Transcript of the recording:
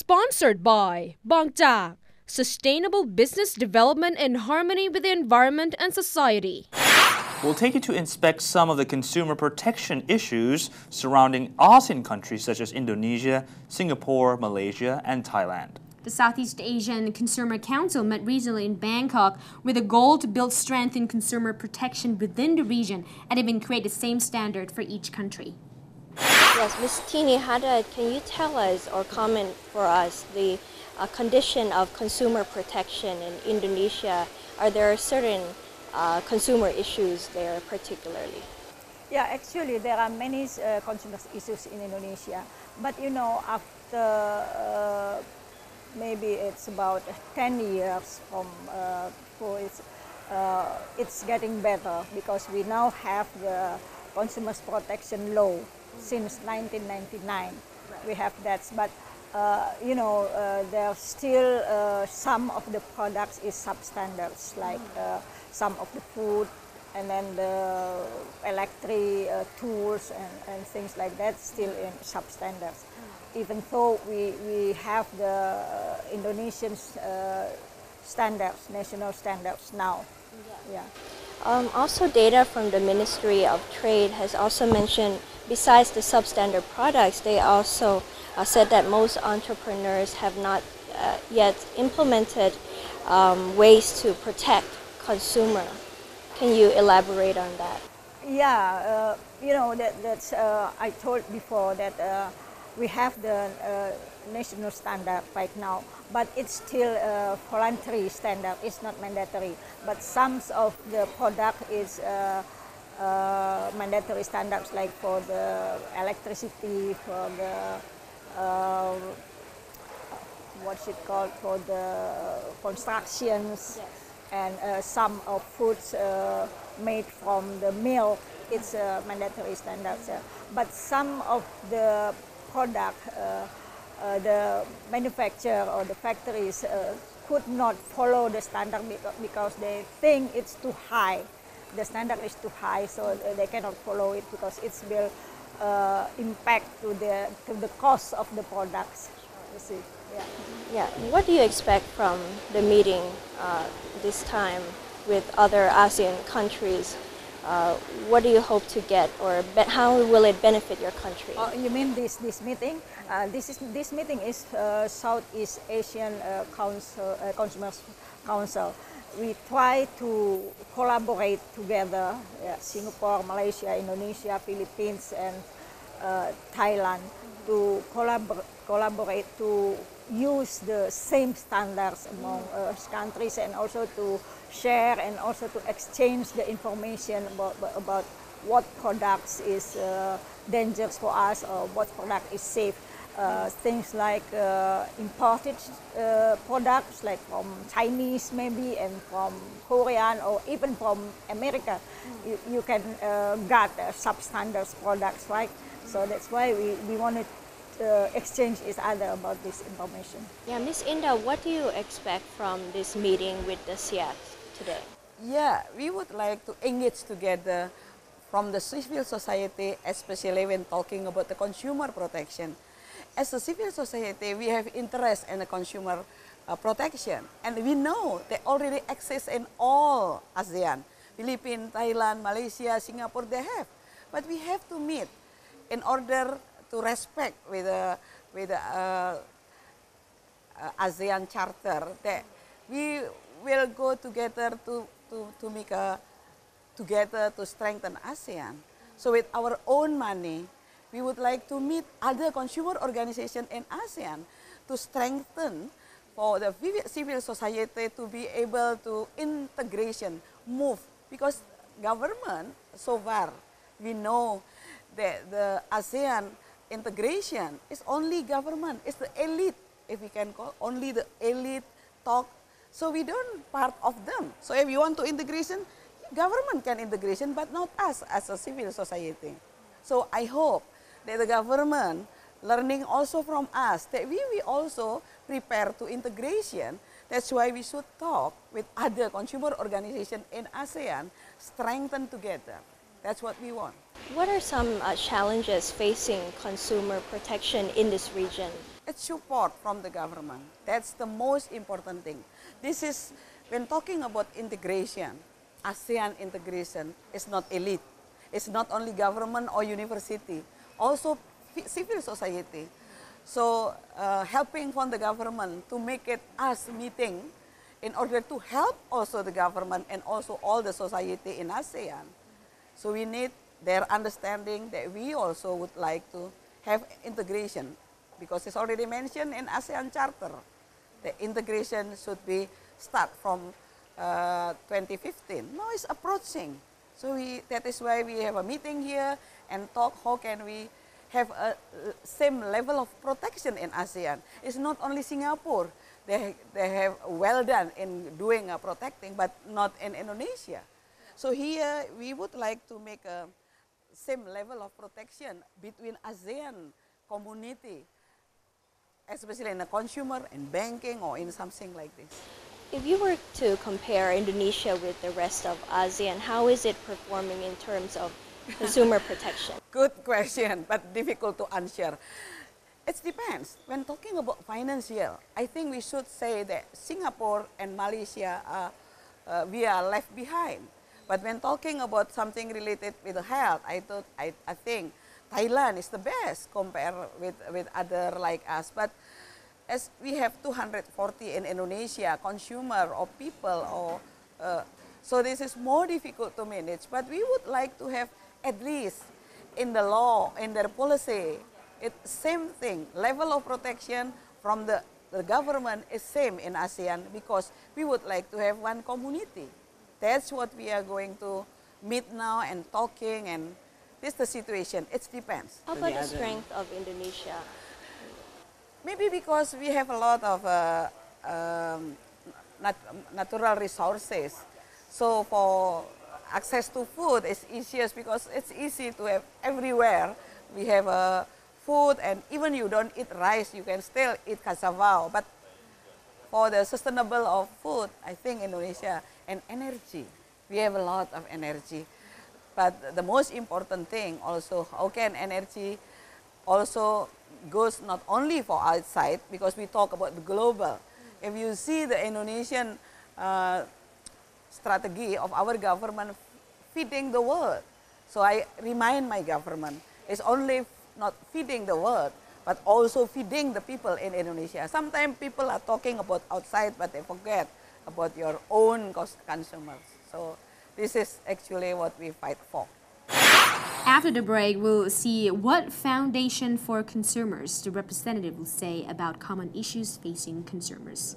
Sponsored by Bangtak, Sustainable Business Development in Harmony with the Environment and Society. We'll take you to inspect some of the consumer protection issues surrounding ASEAN countries such as Indonesia, Singapore, Malaysia, and Thailand. The Southeast Asian Consumer Council met recently in Bangkok with a goal to build strength in consumer protection within the region and even create the same standard for each country. Yes, Ms. Tini, Hadad, can you tell us or comment for us the condition of consumer protection in Indonesia? Are there certain consumer issues there particularly? Yeah, actually there are many consumer issues in Indonesia, but you know, after maybe it's about 10 years from it's getting better because we now have the consumer protection law since 1999. We have that, but you know, there are still some of the products is substandards, like some of the food and then the electric tools and things like that still in substandards. Even though we have the Indonesian standards, national standards now. Yeah. Also, data from the Ministry of Trade has also mentioned, besides the substandard products, they also said that most entrepreneurs have not yet implemented ways to protect consumer. Can you elaborate on that? Yeah, you know, that's I told before that we have the national standard right now, but it's still a voluntary standard. It's not mandatory. But some of the product is mandatory standards, like for the electricity, for the what's it called, for the constructions, yes. And some of foods made from the milk. It's mandatory standards. But some of the product, the manufacturer or the factories could not follow the standard because they think it's too high. The standard is too high, so they cannot follow it because it will impact to the cost of the products. You see, yeah. Yeah. What do you expect from the meeting this time with other ASEAN countries? What do you hope to get, or how will it benefit your country? You mean this meeting? This meeting is Southeast Asian Consumers Council. We try to collaborate together, Singapore, Malaysia, Indonesia, Philippines, and Thailand, to collaborate to use the same standards among countries, and also to share and also to exchange the information about what products is dangerous for us or what product is safe. Things like imported products, like from Chinese maybe, and from Korean, or even from America. You can get substandard products, right? So that's why we wanted exchange each other about this information. Yeah, Ms. Indah, what do you expect from this meeting with the Seah today? Yeah, we would like to engage together from the civil society, especially when talking about the consumer protection. As a civil society, we have interest in the consumer protection, and we know they already exist in all ASEAN. Philippines, Thailand, Malaysia, Singapore, they have. But we have to meet in order to respect with the ASEAN Charter, that we will go together to make together to strengthen ASEAN. So with our own money, we would like to meet other consumer organizations in ASEAN to strengthen for the civil society to be able to integration, move, because government so far, we know that the ASEAN integration is only government, it's the elite, if we can call only the elite talk. So we don't part of them. So if you want to integration, government can integration, but not us as a civil society. So I hope that the government learning also from us, that we also prepare to integration. That's why we should talk with other consumer organizations in ASEAN, strengthen together. That's what we want. What are some challenges facing consumer protection in this region? it's support from the government. That's the most important thing. This is, when talking about integration, ASEAN integration is not elite. It's not only government or university, also civil society. So helping from the government to make it us meeting in order to help also the government and also all the society in ASEAN. So we need their understanding that we also would like to have integration, because it's already mentioned in ASEAN Charter. The integration should be start from 2015. Now it's approaching. So that is why we have a meeting here and talk how can we have a same level of protection in ASEAN. It's not only Singapore. They have well done in doing protecting, but not in Indonesia. So here we would like to make a same level of protection between ASEAN community, especially in the consumer and banking or in something like this. If you were to compare Indonesia with the rest of ASEAN, how is it performing in terms of consumer protection? Good question, but difficult to answer. It depends. When talking about financial, I think we should say that Singapore and Malaysia, we are left behind. But when talking about something related with health, I think Thailand is the best compared with other like us. But as we have 240 in Indonesia, consumer or people, or so this is more difficult to manage. But we would like to have at least in the law, in their policy, it's same thing. Level of protection from the government is same in ASEAN, because we would like to have one community. That's what we are going to meet now and talking, and this is the situation. It depends. How about the strength of Indonesia? Maybe because we have a lot of natural resources. So for access to food is easiest because it's easy to have everywhere. We have food, and even you don't eat rice, you can still eat cassava. But for the sustainable of food, I think Indonesia, and energy. We have a lot of energy. But the most important thing also, how can energy also goes not only for outside, because we talk about the global. If you see the Indonesian strategy of our government feeding the world. So I remind my government, it's only not feeding the world, but also feeding the people in Indonesia. Sometimes people are talking about outside, but they forget about your own consumers. So this is actually what we fight for. After the break, we'll see what Foundation for Consumers, the representative, will say about common issues facing consumers.